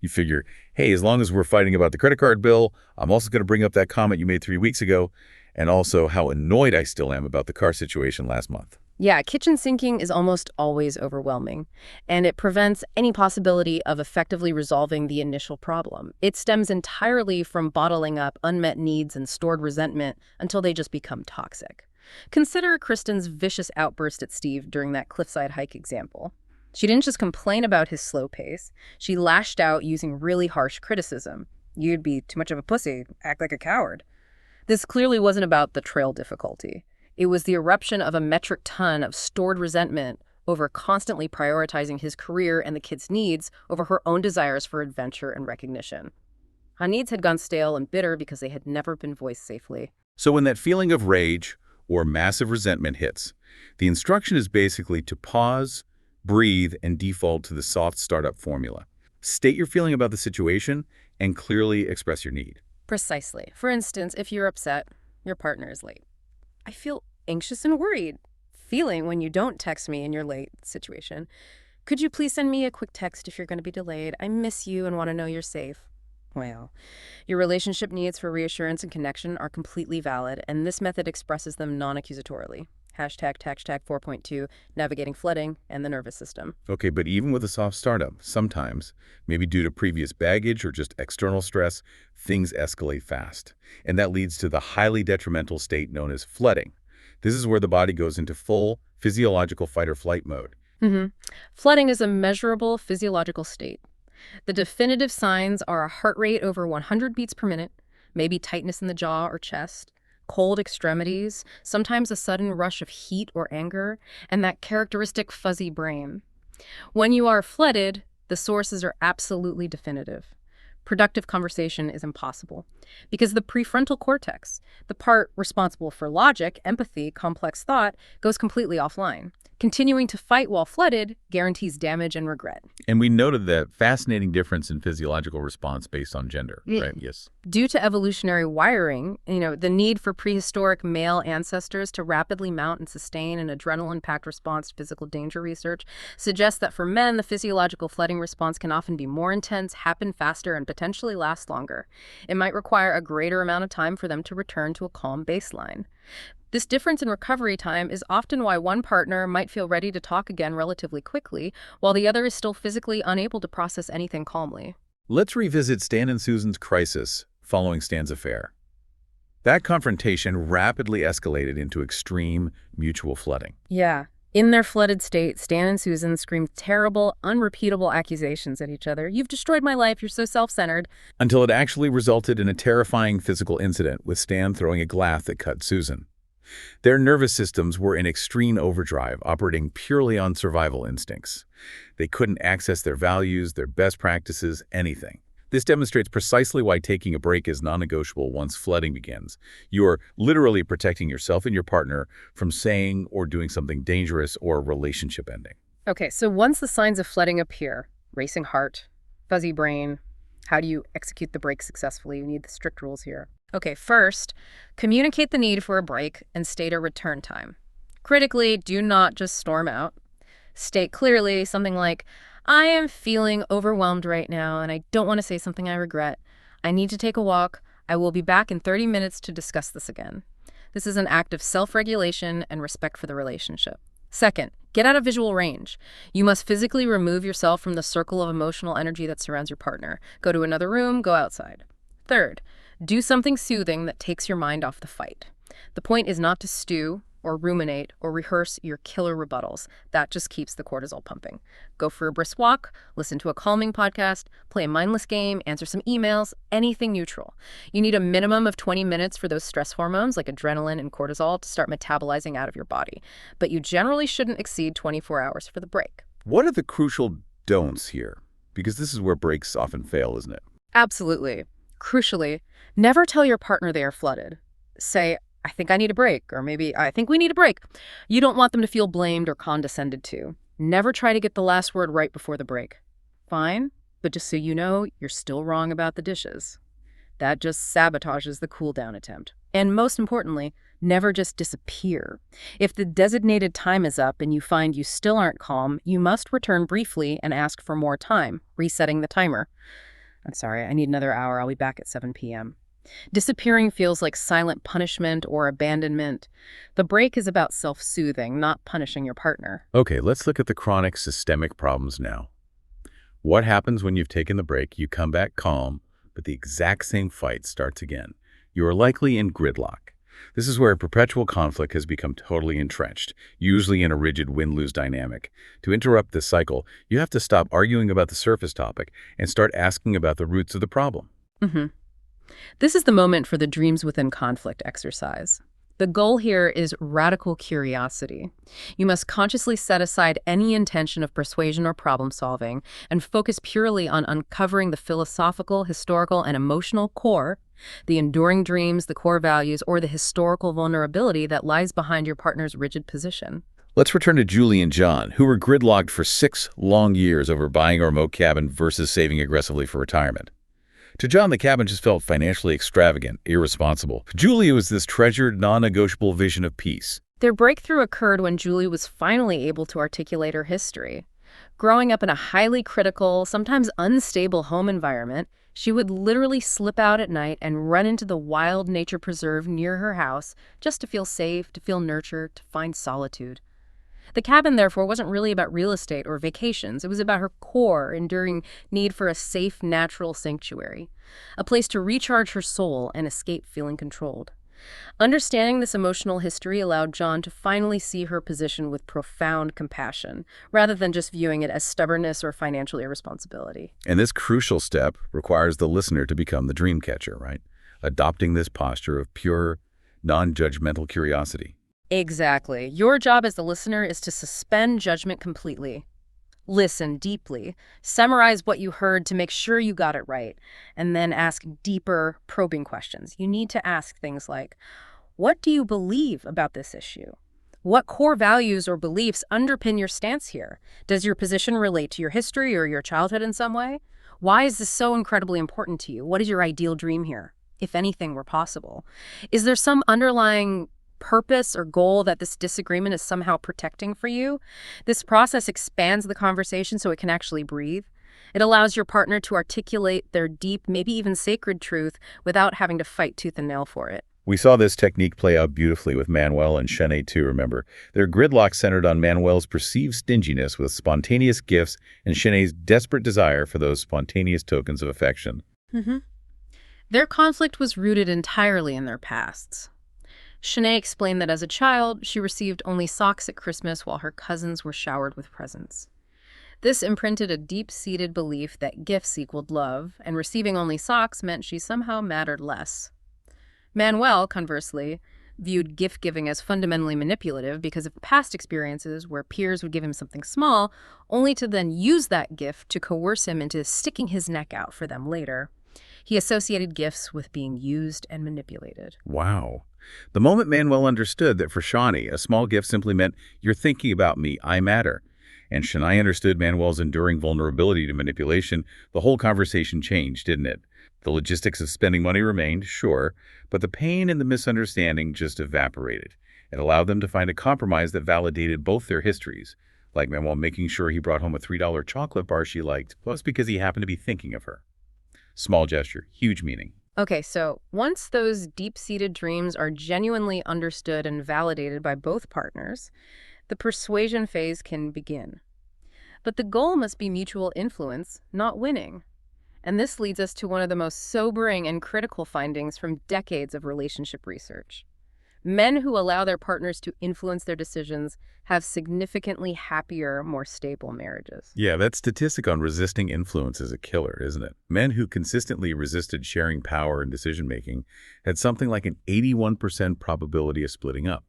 [SPEAKER 1] You figure, hey, as long as we're fighting about the credit card bill, I'm also going to bring up that comment you made 3 weeks ago, and also how annoyed I still am about the car situation last month.
[SPEAKER 2] Yeah, kitchen sinking is almost always overwhelming, and it prevents any possibility of effectively resolving the initial problem. It stems entirely from bottling up unmet needs and stored resentment until they just become toxic. Consider Kristen's vicious outburst at Steve during that cliffside hike example. She didn't just complain about his slow pace. She lashed out using really harsh criticism. You'd be too much of a pussy, act like a coward. This clearly wasn't about the trail difficulty. It was the eruption of a metric ton of stored resentment over constantly prioritizing his career and the kid's needs over her own desires for adventure and recognition. Her needs had gone stale and bitter because they had never been voiced safely.
[SPEAKER 1] So when that feeling of rage or massive resentment hits, the instruction is basically to pause, breathe, and default to the soft startup formula. State your feeling about the situation and clearly express your need.
[SPEAKER 2] Precisely. For instance, if you're upset, your partner is late. I feel anxious and worried. Feeling when you don't text me in your late situation. Could you please send me a quick text if you're going to be delayed? I miss you and want to know you're safe. Well, your relationship needs for reassurance and connection are completely valid, and this method expresses them non-accusatorily. Hashtag 4.2, navigating flooding and the nervous system.
[SPEAKER 1] Okay, but even with a soft startup, sometimes, maybe due to previous baggage or just external stress, things escalate fast. And that leads to the highly detrimental state known as flooding. This is where the body goes into full physiological fight or flight mode.
[SPEAKER 2] Flooding is a measurable physiological state. The definitive signs are a heart rate over 100 beats per minute, maybe tightness in the jaw or chest, cold extremities, sometimes a sudden rush of heat or anger, and that characteristic fuzzy brain. When you are flooded, the sources are absolutely definitive. Productive conversation is impossible because the prefrontal cortex, the part responsible for logic, empathy, complex thought, goes completely offline. Continuing to fight while flooded guarantees damage and regret.
[SPEAKER 1] And we noted that fascinating difference in physiological response based on gender, right? Yes.
[SPEAKER 2] Due to evolutionary wiring, the need for prehistoric male ancestors to rapidly mount and sustain an adrenaline-packed response to physical danger research suggests that for men, the physiological flooding response can often be more intense, happen faster, and potentially last longer. It might require a greater amount of time for them to return to a calm baseline. This difference in recovery time is often why one partner might feel ready to talk again relatively quickly, while the other is still physically unable to process anything calmly.
[SPEAKER 1] Let's revisit Stan and Susan's crisis following Stan's affair. That confrontation rapidly escalated into extreme mutual flooding.
[SPEAKER 2] Yeah. In their flooded state, Stan and Susan screamed terrible, unrepeatable accusations at each other. You've destroyed my life. You're so self-centered.
[SPEAKER 1] Until it actually resulted in a terrifying physical incident with Stan throwing a glass that cut Susan. Their nervous systems were in extreme overdrive, operating purely on survival instincts. They couldn't access their values, their best practices, anything. This demonstrates precisely why taking a break is non-negotiable once flooding begins. You are literally protecting yourself and your partner from saying or doing something dangerous or relationship ending.
[SPEAKER 2] Okay, so once the signs of flooding appear, racing heart, fuzzy brain, how do you execute the break successfully? You need the strict rules here. Okay, first, communicate the need for a break and state a return time. Critically, do not just storm out. State clearly something like, I am feeling overwhelmed right now and I don't want to say something I regret. I need to take a walk. I will be back in 30 minutes to discuss this again. This is an act of self-regulation and respect for the relationship. Second, get out of visual range. You must physically remove yourself from the circle of emotional energy that surrounds your partner. Go to another room, go outside. Third, do something soothing that takes your mind off the fight. The point is not to stew or ruminate or rehearse your killer rebuttals. That just keeps the cortisol pumping. Go for a brisk walk, listen to a calming podcast, play a mindless game, answer some emails, anything neutral. You need a minimum of 20 minutes for those stress hormones like adrenaline and cortisol to start metabolizing out of your body. But you generally shouldn't exceed 24 hours for the break.
[SPEAKER 1] What are the crucial don'ts here? Because this is where breaks often fail, isn't it?
[SPEAKER 2] Absolutely. Crucially, never tell your partner they are flooded. Say, I think I need a break, or maybe I think we need a break. You don't want them to feel blamed or condescended to. Never try to get the last word right before the break. Fine, but just so you know, you're still wrong about the dishes. That just sabotages the cool down attempt. And most importantly, never just disappear. If the designated time is up and you find you still aren't calm, you must return briefly and ask for more time, resetting the timer. I'm sorry, I need another hour. I'll be back at 7 p.m. Disappearing feels like silent punishment or abandonment. The break is about self-soothing, not punishing your partner.
[SPEAKER 1] Okay, let's look at the chronic systemic problems now. What happens when you've taken the break, you come back calm, but the exact same fight starts again? You are likely in gridlock. This is where a perpetual conflict has become totally entrenched, usually in a rigid win-lose dynamic. To interrupt this cycle, you have to stop arguing about the surface topic and start asking about the roots of the problem.
[SPEAKER 2] This is the moment for the dreams within conflict exercise. The goal here is radical curiosity. You must consciously set aside any intention of persuasion or problem solving and focus purely on uncovering the philosophical, historical, and emotional core, the enduring dreams, the core values, or the historical vulnerability that lies behind your partner's rigid position.
[SPEAKER 1] Let's return to Julie and John, who were gridlocked for 6 long years over buying a remote cabin versus saving aggressively for retirement. To John, the cabin just felt financially extravagant, irresponsible. For Julie, it was this treasured, non-negotiable vision of peace.
[SPEAKER 2] Their breakthrough occurred when Julie was finally able to articulate her history. Growing up in a highly critical, sometimes unstable home environment, she would literally slip out at night and run into the wild nature preserve near her house just to feel safe, to feel nurtured, to find solitude. The cabin, therefore, wasn't really about real estate or vacations. It was about her core, enduring need for a safe, natural sanctuary, a place to recharge her soul and escape feeling controlled. Understanding this emotional history allowed John to finally see her position with profound compassion, rather than just viewing it as stubbornness or financial irresponsibility.
[SPEAKER 1] And this crucial step requires the listener to become the dream catcher, right? Adopting this posture of pure, non-judgmental curiosity.
[SPEAKER 2] Exactly. Your job as the listener is to suspend judgment completely. Listen deeply. Summarize what you heard to make sure you got it right, and then ask deeper, probing questions. You need to ask things like, what do you believe about this issue? What core values or beliefs underpin your stance here? Does your position relate to your history or your childhood in some way? Why is this so incredibly important to you? What is your ideal dream here, if anything were possible? Is there some underlying purpose or goal that this disagreement is somehow protecting for you? This process expands the conversation so it can actually breathe. It allows your partner to articulate their deep, maybe even sacred truth without having to fight tooth and nail for it.
[SPEAKER 1] We saw this technique play out beautifully with Manuel and Shanae too, remember? Their gridlock centered on Manuel's perceived stinginess with spontaneous gifts and Shanae's desperate desire for those spontaneous tokens of affection.
[SPEAKER 2] Their conflict was rooted entirely in their pasts. Shanae explained that as a child, she received only socks at Christmas while her cousins were showered with presents. This imprinted a deep-seated belief that gifts equaled love, and receiving only socks meant she somehow mattered less. Manuel, conversely, viewed gift-giving as fundamentally manipulative because of past experiences where peers would give him something small, only to then use that gift to coerce him into sticking his neck out for them later. He associated gifts with being used and manipulated.
[SPEAKER 1] Wow. The moment Manuel understood that for Shanae, a small gift simply meant, you're thinking about me, I matter. And Shanae understood Manuel's enduring vulnerability to manipulation, the whole conversation changed, didn't it? The logistics of spending money remained, sure, but the pain and the misunderstanding just evaporated. It allowed them to find a compromise that validated both their histories, like Manuel making sure he brought home a $3 chocolate bar she liked, plus because he happened to be thinking of her. Small gesture, huge meaning.
[SPEAKER 2] Okay, so once those deep-seated dreams are genuinely understood and validated by both partners, The persuasion phase can begin. But the goal must be mutual influence, not winning. And this leads us to one of the most sobering and critical findings from decades of relationship research. Men who allow their partners to influence their decisions have significantly happier, more stable marriages.
[SPEAKER 1] Yeah, that statistic on resisting influence is a killer, isn't it? Men who consistently resisted sharing power in decision-making had something like an 81% probability of splitting up.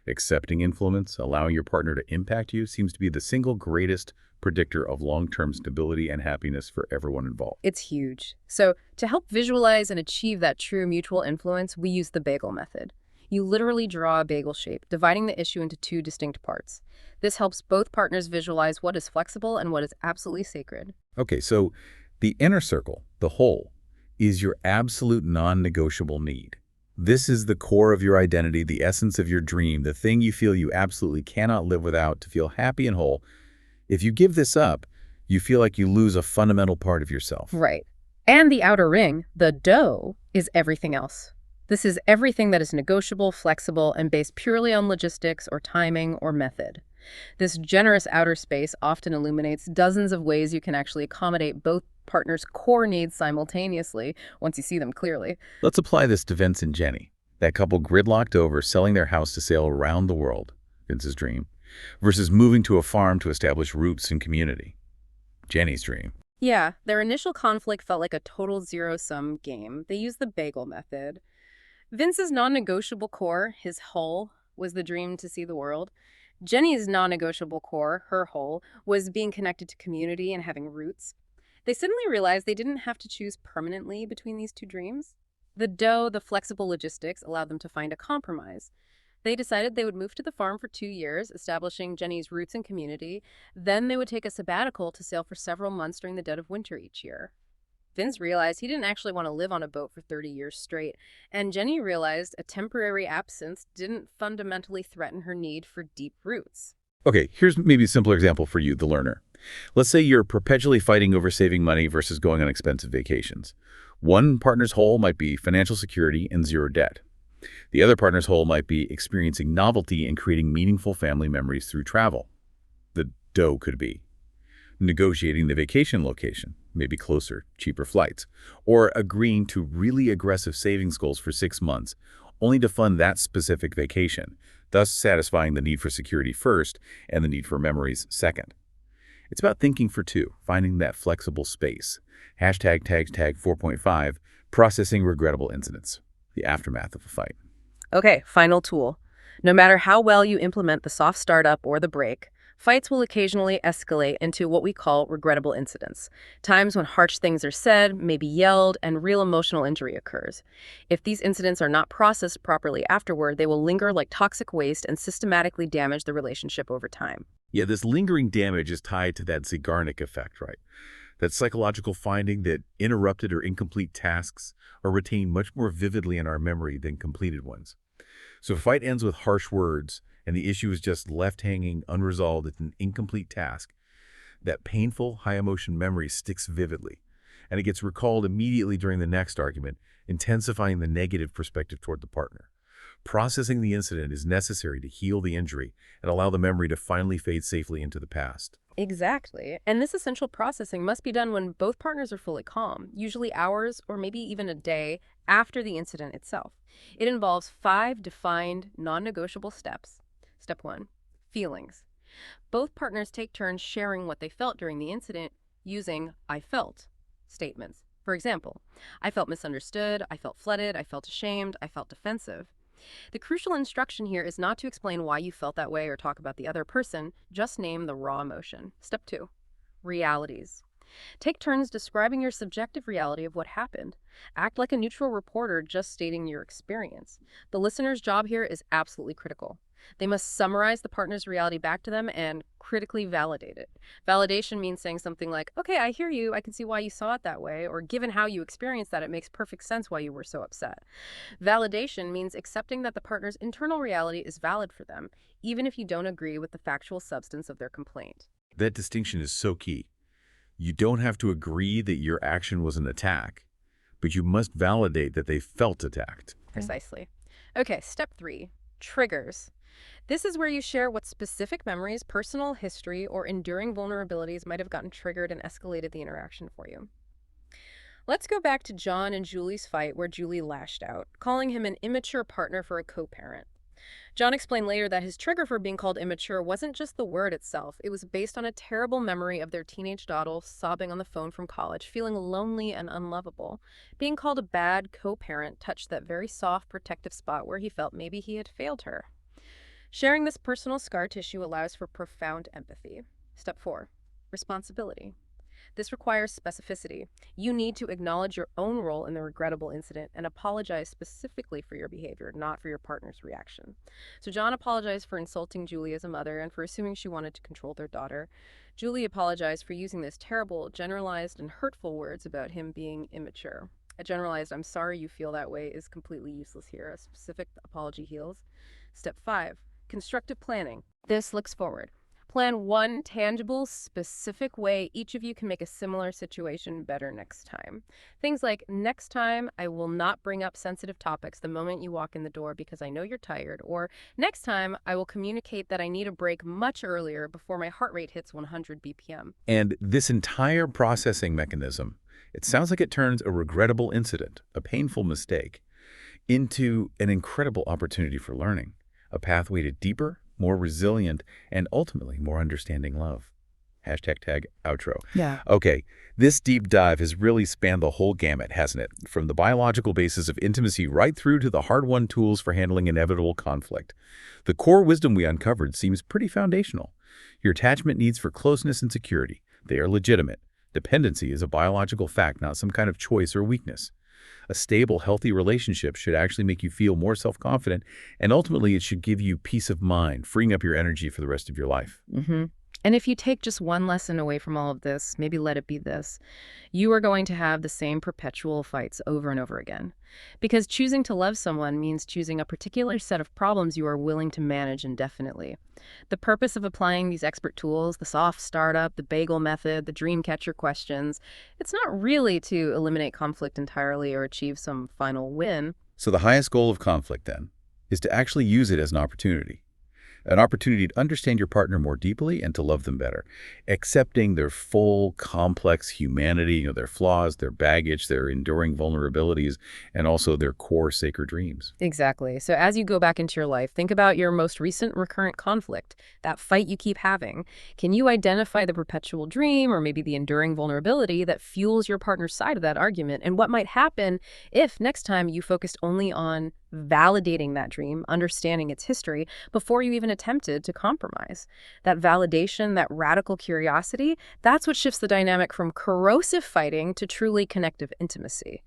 [SPEAKER 1] Accepting influence, allowing your partner to impact you, seems to be the single greatest predictor of long-term stability and happiness for everyone involved.
[SPEAKER 2] It's huge. So to help visualize and achieve that true mutual influence, we use the bagel method. You literally draw a bagel shape, dividing the issue into two distinct parts. This helps both partners visualize what is flexible and what is absolutely sacred.
[SPEAKER 1] Okay, so the inner circle, the whole, is your absolute non-negotiable need. This is the core of your identity, the essence of your dream, the thing you feel you absolutely cannot live without to feel happy and whole. If you give this up, you feel like you lose a fundamental part of yourself.
[SPEAKER 2] Right. And the outer ring, the dough, is everything else. This is everything that is negotiable, flexible, and based purely on logistics or timing or method. This generous outer space often illuminates dozens of ways you can actually accommodate both partners' core needs simultaneously once you see them clearly.
[SPEAKER 1] Let's apply this to Vince and Jenny, that couple gridlocked over selling their house to sail around the world, Vince's dream, versus moving to a farm to establish roots and community, Jenny's dream.
[SPEAKER 2] Yeah, their initial conflict felt like a total zero-sum game. They used the bagel method. Vince's non-negotiable core, his whole, was the dream to see the world. Jenny's non-negotiable core, her whole, was being connected to community and having roots. They suddenly realized they didn't have to choose permanently between these two dreams. The dough, the flexible logistics, allowed them to find a compromise. They decided they would move to the farm for 2 years, establishing Jenny's roots and community. Then they would take a sabbatical to sail for several months during the dead of winter each year. Vince realized he didn't actually want to live on a boat for 30 years straight, and Jenny realized a temporary absence didn't fundamentally threaten her need for deep roots.
[SPEAKER 1] Okay, here's maybe a simpler example for you, the learner. Let's say you're perpetually fighting over saving money versus going on expensive vacations. One partner's whole might be financial security and zero debt. The other partner's whole might be experiencing novelty and creating meaningful family memories through travel. The dough could be negotiating the vacation location, maybe closer, cheaper flights, or agreeing to really aggressive savings goals for 6 months, only to fund that specific vacation, thus satisfying the need for security first and the need for memories second. It's about thinking for two, finding that flexible space. Hashtag 4.5, processing regrettable incidents, the aftermath of a fight.
[SPEAKER 2] Okay, final tool. No matter how well you implement the soft startup or the break, fights will occasionally escalate into what we call regrettable incidents, times when harsh things are said, maybe yelled, and real emotional injury occurs. If these incidents are not processed properly afterward, they will linger like toxic waste and systematically damage the relationship over time.
[SPEAKER 3] Yeah, this lingering damage is tied to that Zeigarnik effect, right? That psychological finding that interrupted or incomplete tasks are retained much more vividly in our memory than completed ones. So if a fight ends with harsh words and the issue is just left hanging unresolved at an incomplete task, that painful, high-emotion memory sticks vividly, and it gets recalled immediately during the next argument, intensifying the negative perspective toward the partner. Processing the incident is necessary to heal the injury and allow the memory to finally fade safely into the past.
[SPEAKER 2] Exactly. And this essential processing must be done when both partners are fully calm, usually hours or maybe even a day after the incident itself. It involves 5 defined, non-negotiable steps. Step 1, feelings. Both partners take turns sharing what they felt during the incident using "I felt" statements. For example, I felt misunderstood, I felt flooded, I felt ashamed, I felt defensive. The crucial instruction here is not to explain why you felt that way or talk about the other person, just name the raw emotion. Step 2, realities. Take turns describing your subjective reality of what happened. Act like a neutral reporter just stating your experience. The listener's job here is absolutely critical. They must summarize the partner's reality back to them and critically validate it. Validation means saying something like, okay, I hear you, I can see why you saw it that way, or given how you experienced that, it makes perfect sense why you were so upset. Validation means accepting that the partner's internal reality is valid for them, even if you don't agree with the factual substance of their complaint.
[SPEAKER 3] That distinction is so key. You don't have to agree that your action was an attack, but you must validate that they felt attacked.
[SPEAKER 2] Precisely. Okay, step 3, triggers. This is where you share what specific memories, personal history, or enduring vulnerabilities might have gotten triggered and escalated the interaction for you. Let's go back to John and Julie's fight where Julie lashed out, calling him an immature partner for a co-parent. John explained later that his trigger for being called immature wasn't just the word itself. It was based on a terrible memory of their teenage daughter sobbing on the phone from college, feeling lonely and unlovable. Being called a bad co-parent touched that very soft, protective spot where he felt maybe he had failed her. Sharing this personal scar tissue allows for profound empathy. Step 4. Responsibility. This requires specificity. You need to acknowledge your own role in the regrettable incident and apologize specifically for your behavior, not for your partner's reaction. So John apologized for insulting Julie as a mother and for assuming she wanted to control their daughter. Julie apologized for using these terrible, generalized, and hurtful words about him being immature. A generalized, "I'm sorry you feel that way," is completely useless here. A specific apology heals. Step 5. Constructive planning. This looks forward. Plan one tangible, specific way each of you can make a similar situation better next time. Things like, next time I will not bring up sensitive topics the moment you walk in the door because I know you're tired, or next time I will communicate that I need a break much earlier before my heart rate hits 100 BPM.
[SPEAKER 1] And this entire processing mechanism, it sounds like it turns a regrettable incident, a painful mistake, into an incredible opportunity for learning, a pathway to deeper, more resilient, and ultimately more understanding love. Hashtag outro.
[SPEAKER 2] Yeah.
[SPEAKER 1] Okay, this deep dive has really spanned the whole gamut, hasn't it? From the biological basis of intimacy right through to the hard-won tools for handling inevitable conflict. The core wisdom we uncovered seems pretty foundational. Your attachment needs for closeness and security, they are legitimate. Dependency is a biological fact, not some kind of choice or weakness. A stable, healthy relationship should actually make you feel more self-confident, and ultimately it should give you peace of mind, freeing up your energy for the rest of your life.
[SPEAKER 2] And if you take just one lesson away from all of this, maybe let it be this. You are going to have the same perpetual fights over and over again. Because choosing to love someone means choosing a particular set of problems you are willing to manage indefinitely. The purpose of applying these expert tools, the soft startup, the bagel method, the dream catcher questions, it's not really to eliminate conflict entirely or achieve some final win.
[SPEAKER 1] So the highest goal of conflict, then, is to actually use it as an opportunity to understand your partner more deeply and to love them better, accepting their full, complex humanity, their flaws, their baggage, their enduring vulnerabilities, and also their core sacred dreams.
[SPEAKER 2] Exactly. So as you go back into your life, think about your most recent recurrent conflict, that fight you keep having. Can you identify the perpetual dream or maybe the enduring vulnerability that fuels your partner's side of that argument? And what might happen if next time you focused only on validating that dream, understanding its history, before you even attempted to compromise? That validation, that radical curiosity, that's what shifts the dynamic from corrosive fighting to truly connective intimacy.